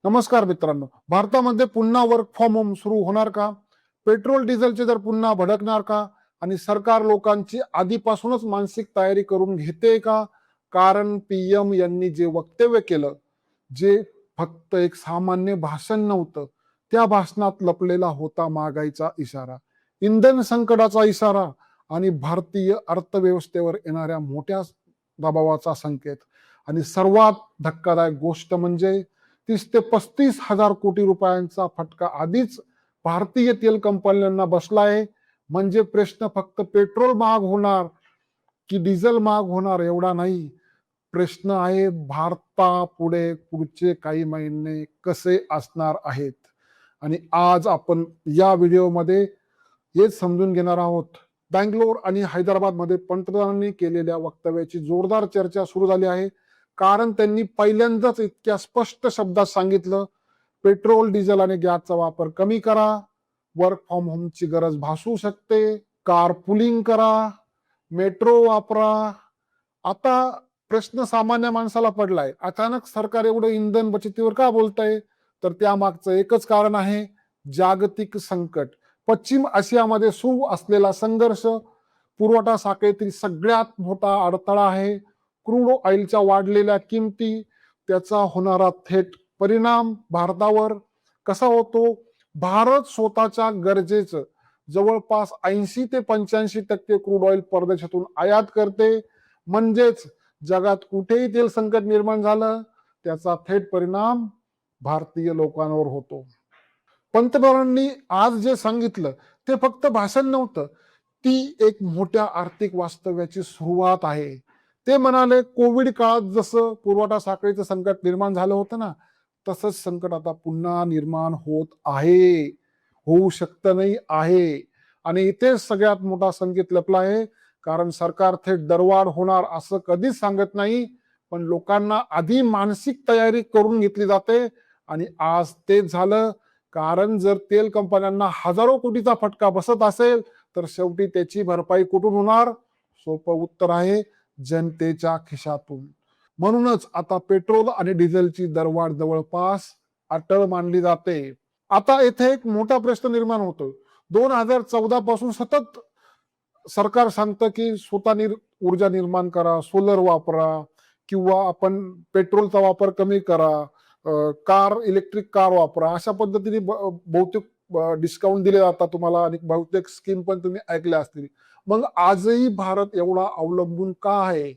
नमस्कार मित्रांनो, भारतामध्ये पुन्हा वर्क फ्रॉम होम सुरू होणार का? पेट्रोल डिझेलचे दर पुन्हा भडकणार का? आणि सरकार लोकांची आधीपासूनच मानसिक तयारी करून घेते का? कारण पीएम यांनी जे वक्तव्य केलं, जे फक्त एक सामान्य भाषण नव्हतं, त्या भाषणात लपलेला होता महागाईचा इशारा, इंधन संकटाचा इशारा आणि भारतीय अर्थव्यवस्थेवर येणाऱ्या मोठ्या दबावाचा संकेत. आणि सर्वात धक्कादायक गोष्ट म्हणजे 30 ते 35 हजार कोटी रुपयांचा फटका आधीच भारतीय तेल कंपन्यांना बसला आहे. म्हणजे प्रश्न फक्त पेट्रोल महाग होणार की डिझेल महाग होणार एवढा नाही. प्रश्न आहे भारतापुढे पुढचे काही महिने कसे असणार आहेत. आणि आज आपण या व्हिडिओमध्ये हेच समजून घेणार आहोत. बँगलोर आणि हैदराबादमध्ये पंतप्रधानांनी केलेल्या वक्तव्याची जोरदार चर्चा सुरू झाली आहे. कारण त्यांनी पहिल्यांदाच इतक्या स्पष्ट शब्दात सांगितलं, पेट्रोल डिझेल आणि गॅसचा वापर कमी करा, वर्क फ्रॉम होमची गरज भासू शकते, कार पुलिंग करा, मेट्रो वापरा. आता प्रश्न सामान्य माणसाला पडलाय, अचानक सरकार एवढं इंधन बचतीवर का बोलतंय? तर त्यामागचं एकच कारण आहे, जागतिक संकट. पश्चिम आशियामध्ये सुरू असलेला संघर्ष पुरवठा साखळीतील सगळ्यात मोठा अडथळा आहे. क्रूड ऑइलच्या वाढलेल्या किमती, त्याचा होणारा थेट परिणाम भारतावर कसा होतो? भारत स्वतःच्या गरजेचं जवळपास 80 ते 85% क्रूड ऑइल परदेशातून आयात करते. म्हणजेच जगात कुठेही तेल संकट निर्माण झालं, त्याचा थेट परिणाम भारतीय लोकांवर होतो. पंतप्रधानांनी आज जे सांगितलं ते फक्त भाषण नव्हतं, ती एक मोठ्या आर्थिक वास्तव्याची सुरुवात आहे. ते म्हणाले, कोविड काळात जसं पुरवठा साखळीचं संकट निर्माण झालं होतं ना, तसंच संकट आता पुन्हा निर्माण होत आहे, होऊ शकतं नाही आहे. आणि इथेच सगळ्यात मोठा संकेत लपला आहे. कारण सरकार थेट दरवाढ होणार असं कधीच सांगत नाही, पण लोकांना आधी मानसिक तयारी करून घेतली जाते. आणि आज तेच झालं. कारण जर तेल कंपन्यांना हजारो कोटीचा फटका बसत असेल, तर शेवटी त्याची भरपाई कुठून होणार? सोपं उत्तर आहे, जनतेच्या खिशातून. म्हणूनच आता पेट्रोल आणि डिझेलची दरवाढ जवळपास अटळ मानली जाते. आता येथे एक मोठा प्रश्न निर्माण होतो. 2014 पासून सतत सरकार सांगतं की स्वतः ऊर्जा निर्माण करा, सोलर वापरा, किंवा आपण पेट्रोलचा वापर कमी करा, इलेक्ट्रिक कार वापरा. अशा पद्धतीने बहुतेक डिस्काउंट दिले जातात तुम्हाला आणि बहुतेक स्कीम पण तुम्ही ऐकल्या असतील. मग आजही भारत एवढा अवलंबून का आहे?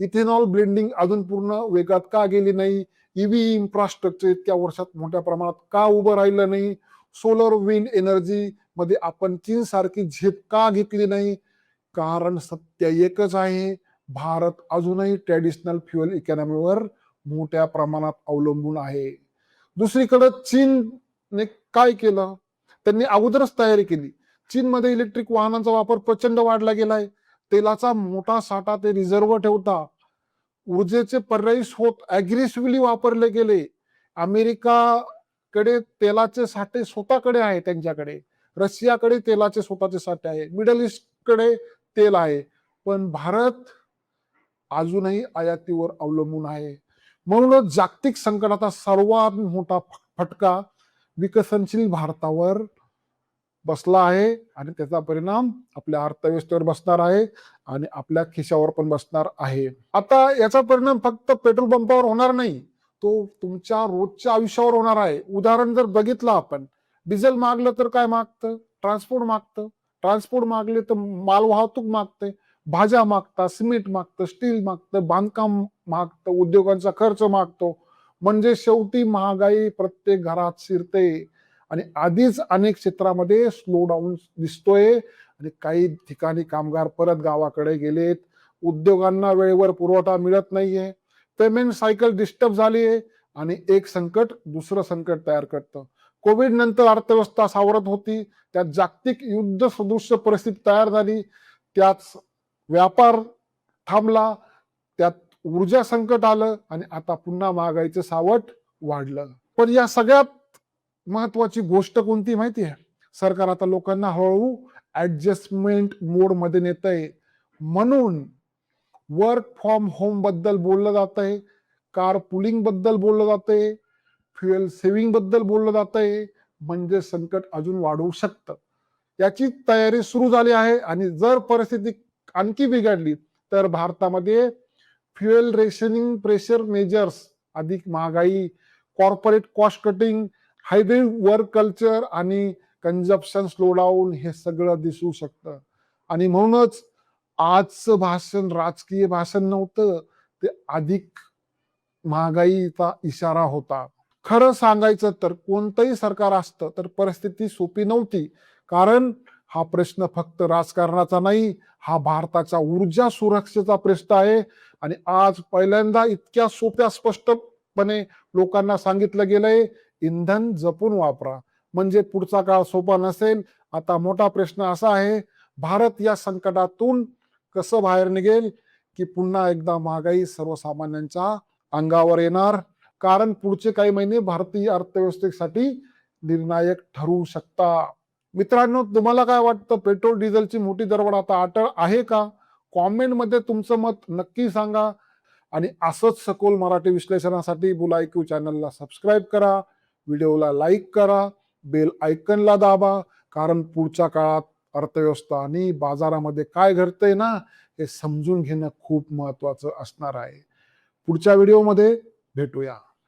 इथेनॉल ब्लेंडिंग अजून पूर्ण वेगात का गेली नाही? ईव्ही इन्फ्रास्ट्रक्चर इतक्या वर्षात मोठ्या प्रमाणात का उभं राहिलं नाही? सोलर विंड एनर्जी मध्ये आपण चीन सारखी झेप का घेतली नाही? कारण सत्य एकच आहे, भारत अजूनही ट्रॅडिशनल फ्युएल इकॉनॉमीवर मोठ्या प्रमाणात अवलंबून आहे. दुसरीकडे चीनने काय केलं? त्यांनी अगोदरच तयारी केली. चीनमध्ये इलेक्ट्रिक वाहनांचा वापर प्रचंड वाढला गेलाय. तेलाचा मोठा साठा ते रिझर्व्ह ठेवता. ऊर्जेचे पर्यायी स्रोत अग्रेसिव्हली वापरले गेले. अमेरिकाकडे तेलाचे साठे स्वतःकडे आहे त्यांच्याकडे. रशियाकडे तेलाचे स्वतःचे साठे आहे. मिडल ईस्टकडे तेल आहे. पण भारत अजूनही आयातीवर अवलंबून आहे. म्हणूनच जागतिक संकटाचा सर्वात मोठा फटका विकसनशील भारतावर बसला आहे आणि त्याचा परिणाम आपल्या अर्थव्यवस्थेवर बसणार आहे आणि आपल्या खिशावर पण बसणार आहे. आता याचा परिणाम फक्त पेट्रोल पंपावर होणार नाही, तो तुमच्या रोजच्या आयुष्यावर होणार आहे. उदाहरण जर बघितलं आपण, डिझेल मागलं तर काय मागतं? ट्रान्सपोर्ट मागतं. ट्रान्सपोर्ट मागले तर माल वाहतूक मागते, भाज्या मागतात, सिमेंट मागतं, स्टील मागतं, बांधकाम मागतं, उद्योगांचा खर्च मागतो. म्हणजे शेवटी महागाई प्रत्येक घरात शिरते. आणि आधीच अनेक क्षेत्रामध्ये स्लो डाऊन दिसतोय आणि काही ठिकाणी कामगार परत गावाकडे गेलेत. उद्योगांना वेळेवर पुरवठा मिळत नाहीये. पेमेंट सायकल डिस्टर्ब झाली आहे आणि एक संकट दुसरं संकट तयार करतं. कोविड नंतर अर्थव्यवस्था सावरत होती, त्यात जागतिक युद्ध सदृश्य परिस्थिती तयार झाली, त्यात व्यापार थांबला, त्यात ऊर्जा संकट आलं आणि आता पुन्हा महागाईचं सावट वाढलं. पण या सगळ्यात महत्वाची गोष्ट कोणती माहिती आहे? सरकार आता लोकांना हळूहळू ऍडजस्टमेंट मोड मध्ये नेत आहे. म्हणून वर्क फ्रॉम होम बद्दल बोललं जात आहे, कार पुलिंग बद्दल बोललं जात आहे, फ्युएल सेव्हिंग बद्दल बोललं जात आहे, म्हणजे संकट अजून वाढवू शकतं. याची तयारी सुरू झाली आहे आणि जर परिस्थिती आणखी बिघडली तर भारतामध्ये फ्युएल रेशनिंग प्रेशर मेजर्स, अधिक महागाई, corporate cost cutting, hybrid work culture आणि कन्झप्शन स्लोडाऊन हे सगळं दिसू शकतं. आणि म्हणूनच आजचं भाषण राजकीय भाषण नव्हतं, ते अधिक महागाईचा इशारा होता. खरं सांगायचं तर कोणतंही सरकार असतं तर परिस्थिती सोपी नव्हती, कारण हा प्रश्न फक्त राजकारणाचा नाही, हा भारताच्या ऊर्जा सुरक्षेचा प्रश्न आहे. आणि आज पहिल्यांदा इतक्या सोप्या स्पष्टपणे लोकांना सांगितलं गेलंय, इंधन जपून वापरा, म्हणजे पुढचा काळ सोपा नसेल. आता मोठा प्रश्न असा आहे, भारत या संकटातून कसं बाहेर निघेल, की पुन्हा एकदा महागाई सर्वसामान्यांच्या अंगावर येणार. कारण पुढचे काही महिने भारतीय अर्थव्यवस्थेसाठी निर्णायक ठरू शकता. मित्रांनो, तुम्हाला काय वाटतं, पेट्रोल डिझेलची मोठी दरवाढ आता अटळ आहे का? कॉमेंट मध्ये तुमचं मत नक्की सांगा. आणि असंच सखोल मराठी विश्लेषणासाठी बुल IQ चॅनलला सबस्क्राईब करा, व्हिडिओला लाईक करा, बेल आयकनला दाबा, कारण पुढच्या काळात अर्थव्यवस्था आणि बाजारामध्ये काय घडतंय ना, हे समजून घेणं खूप महत्वाचं असणार आहे. पुढच्या व्हिडिओमध्ये भेटूया.